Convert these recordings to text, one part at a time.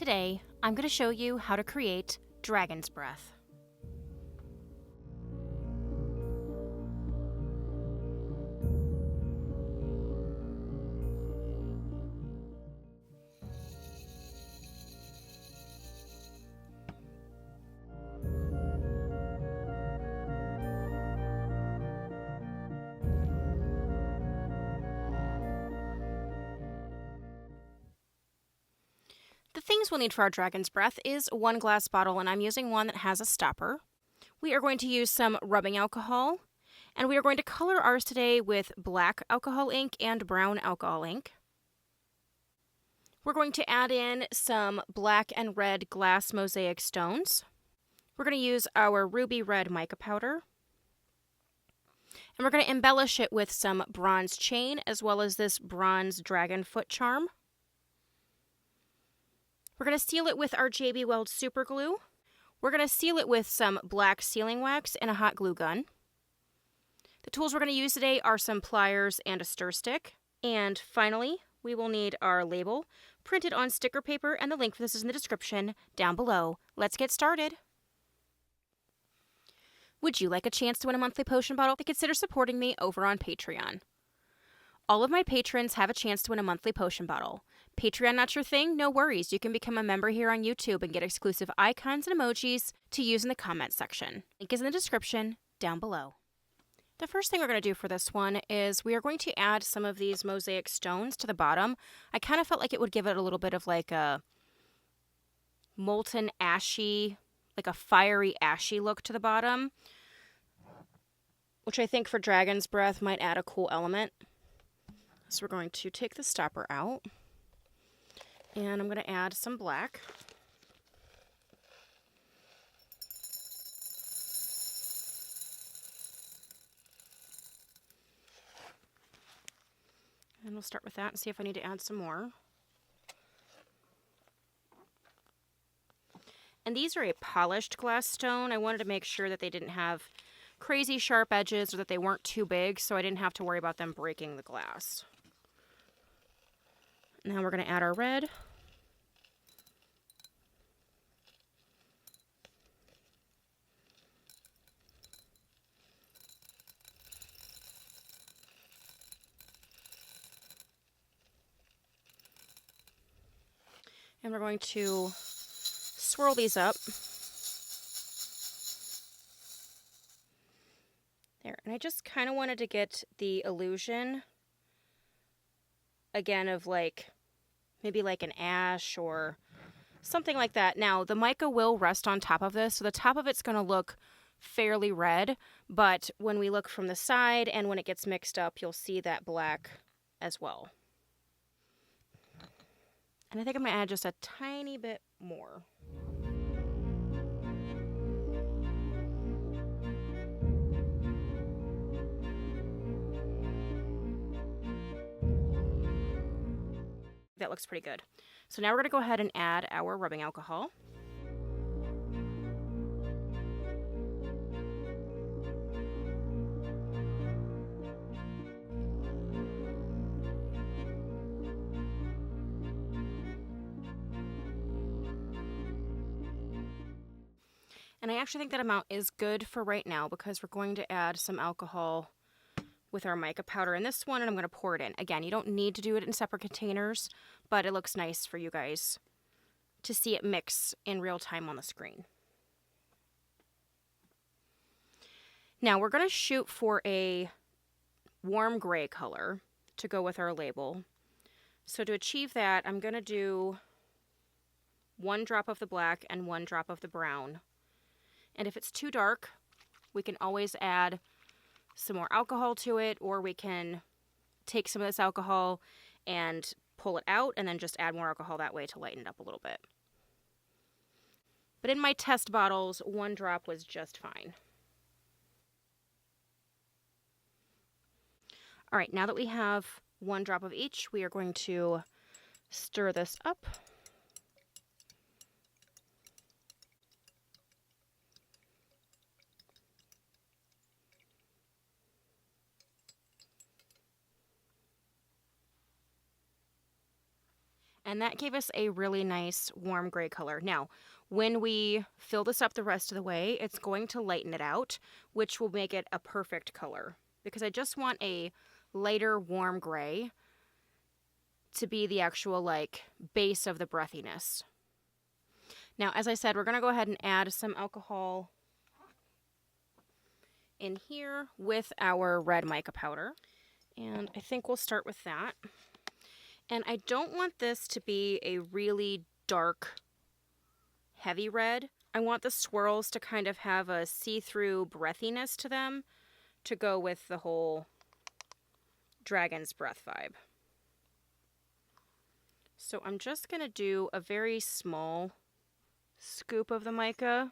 Today, I'm going to show you how to create dragon's breath. The things we'll need for our dragon's breath is one glass bottle, and I'm using one that has a stopper. We are going to use some rubbing alcohol, and we are going to color ours today with black alcohol ink and brown alcohol ink. We're going to add in some black and red glass mosaic stones. We're going to use our ruby red mica powder. And we're going to embellish it with some bronze chain as well as this bronze dragon foot charm. We're going to seal it with our JB Weld super glue. We're going to seal it with some black sealing wax and a hot glue gun. The tools we're going to use today are some pliers and a stir stick. And finally, we will need our label printed on sticker paper, and the link for this is in the description down below. Let's get started. Would you like a chance to win a monthly potion bottle? Consider supporting me over on Patreon. All of my patrons have a chance to win a monthly potion bottle. Patreon not your thing? No worries. You can become a member here on YouTube and get exclusive icons and emojis to use in the comment section. Link is in the description down below. The first thing we're going to do for this one is we are going to add some of these mosaic stones to the bottom. I kind of felt like it would give it a little bit of like a molten ashy, like a fiery ashy look to the bottom, which I think for dragon's breath might add a cool element. So we're going to take the stopper out, and I'm going to add some black. And we'll start with that and see if I need to add some more. And these are a polished glass stone. I wanted to make sure that they didn't have crazy sharp edges or that they weren't too big, so I didn't have to worry about them breaking the glass. Now we're going to add our red. And we're going to swirl these up. There, and I just kind of wanted to get the illusion again of like maybe like an ash or something like that. Now the mica will rest on top of this, so the top of it's going to look fairly red, but when we look from the side and when it gets mixed up, you'll see that black as well. And I think I'm going to add just a tiny bit more. That looks pretty good. So now we're going to go ahead and add our rubbing alcohol. And I actually think that amount is good for right now because we're going to add some alcohol with our mica powder in this one, and I'm going to pour it in. Again, you don't need to do it in separate containers, but it looks nice for you guys to see it mix in real time on the screen. Now we're going to shoot for a warm gray color to go with our label. So to achieve that, I'm going to do 1 drop of the black and 1 drop of the brown. And if it's too dark, we can always add some more alcohol to it, or we can take some of this alcohol and pull it out and then just add more alcohol that way to lighten it up a little bit. But in my test bottles, 1 drop was just fine. All right, now that we have 1 drop of each, we are going to stir this up. And that gave us a really nice warm gray color. Now, when we fill this up the rest of the way, it's going to lighten it out, which will make it a perfect color. Because I just want a lighter warm gray to be the actual like base of the breathiness. Now, as I said, we're going to go ahead and add some alcohol in here with our red mica powder. And I think we'll start with that. And I don't want this to be a really dark, heavy red. I want the swirls to kind of have a see-through breathiness to them to go with the whole dragon's breath vibe. So I'm just going to do a very small scoop of the mica.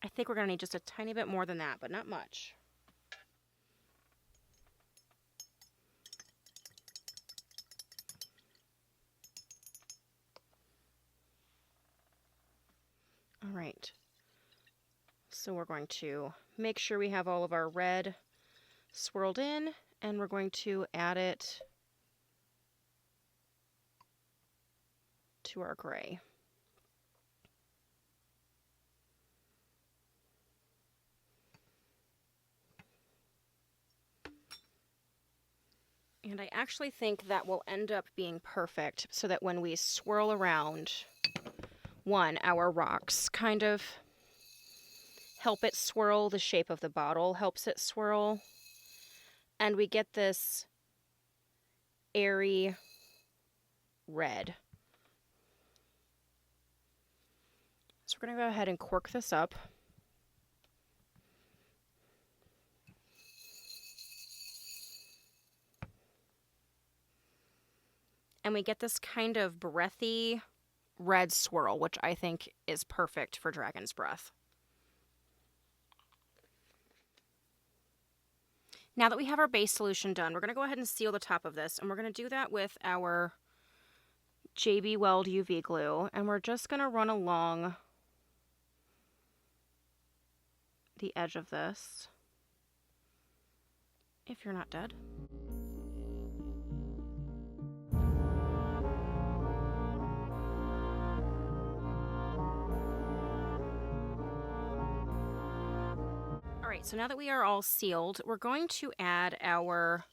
I think we're going to need just a tiny bit more than that, but not much. All right. So we're going to make sure we have all of our red swirled in, and we're going to add it to our gray. And I actually think that will end up being perfect so that when we swirl around, our rocks kind of help it swirl, the shape of the bottle helps it swirl, and we get this airy red. So we're going to go ahead and cork this up. And we get this kind of breathy red swirl, which I think is perfect for dragon's breath. Now that we have our base solution done, we're going to go ahead and seal the top of this, and we're going to do that with our JB Weld UV glue, and we're just going to run along the edge of this, if you're not dead. All right, so now that we are all sealed, we're going to add our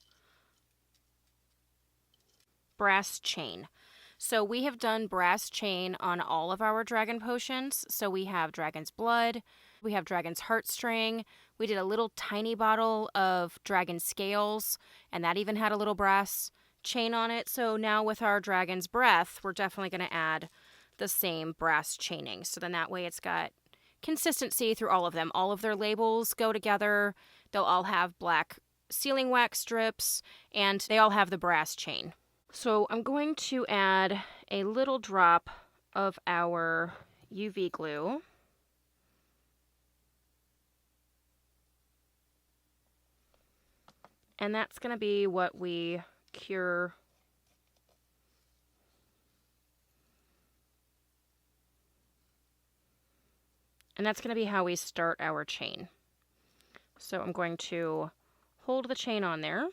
brass chain. So we have done brass chain on all of our dragon potions. So we have dragon's blood, we have dragon's heartstring, we did a little tiny bottle of dragon scales, and that even had a little brass chain on it. So now with our dragon's breath, we're definitely going to add the same brass chaining. So then that way it's got consistency through all of them. All of their labels go together. They'll all have black sealing wax strips, and they all have the brass chain. So I'm going to add a little drop of our UV glue. And that's going to be what we cure and that's going to be how we start our chain. So I'm going to hold the chain on there,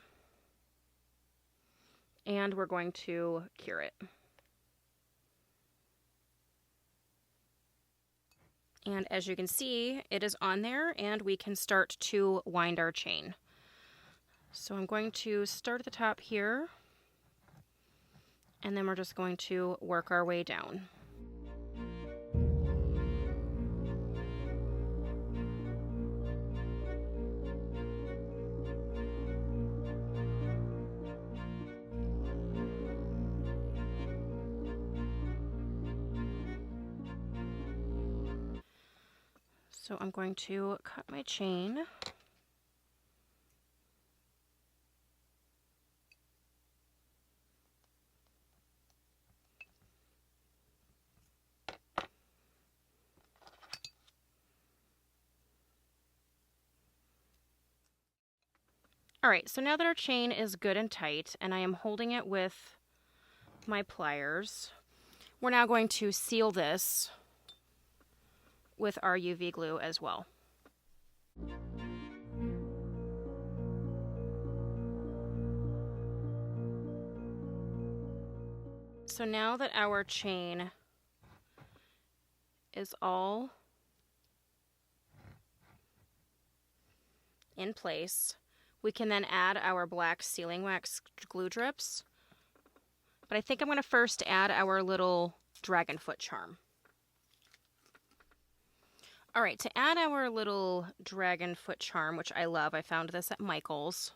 and we're going to cure it. And as you can see, it is on there, and we can start to wind our chain. So I'm going to start at the top here, and then we're just going to work our way down. So I'm going to cut my chain. All right, so now that our chain is good and tight, and I am holding it with my pliers, we're now going to seal this with our UV glue as well. So now that our chain is all in place, we can then add our black sealing wax glue drips. But I think I'm going to first add our little dragon foot charm. All right, to add our little dragon foot charm, which I love, I found this at Michael's.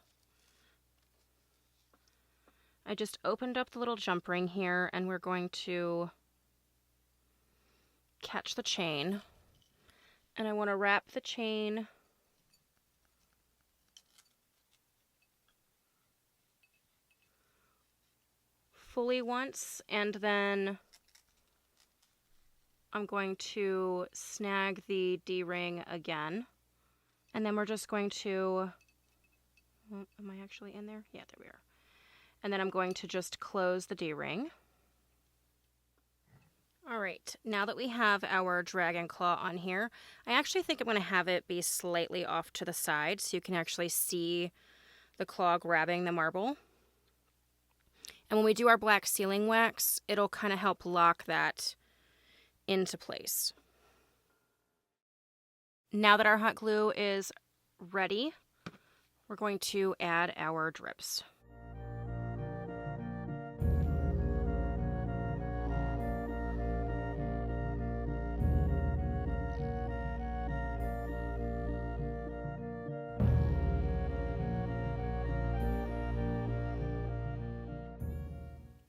I just opened up the little jump ring here, and we're going to catch the chain. And I want to wrap the chain fully once, and then I'm going to snag the D-ring again. And then we're just going to, am I actually in there? Yeah, there we are. And then I'm going to just close the D-ring. All right, now that we have our dragon claw on here, I actually think I'm going to have it be slightly off to the side so you can actually see the claw grabbing the marble. And when we do our black sealing wax, it'll kind of help lock that into place. Now that our hot glue is ready, we're going to add our drips.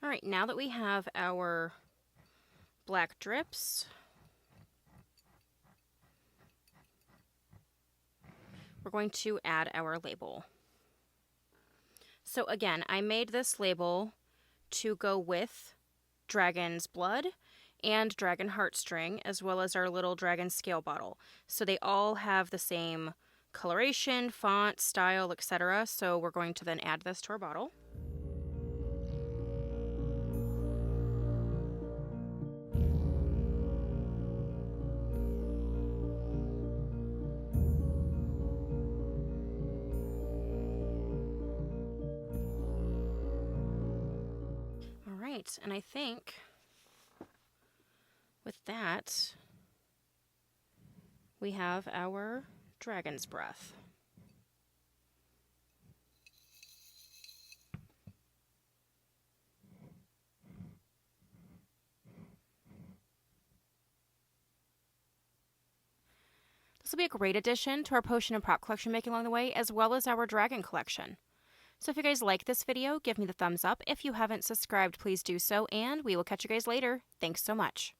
All right, now that we have our black drips, we're going to add our label. So again, I made this label to go with dragon's blood and dragon heartstring, as well as our little dragon scale bottle. So they all have the same coloration, font, style, etc. So we're going to then add this to our bottle. And I think with that, we have our dragon's breath. This will be a great addition to our potion and prop collection making along the way, as well as our dragon collection. So if you guys like this video, give me the thumbs up. If you haven't subscribed, please do so, and we will catch you guys later. Thanks so much.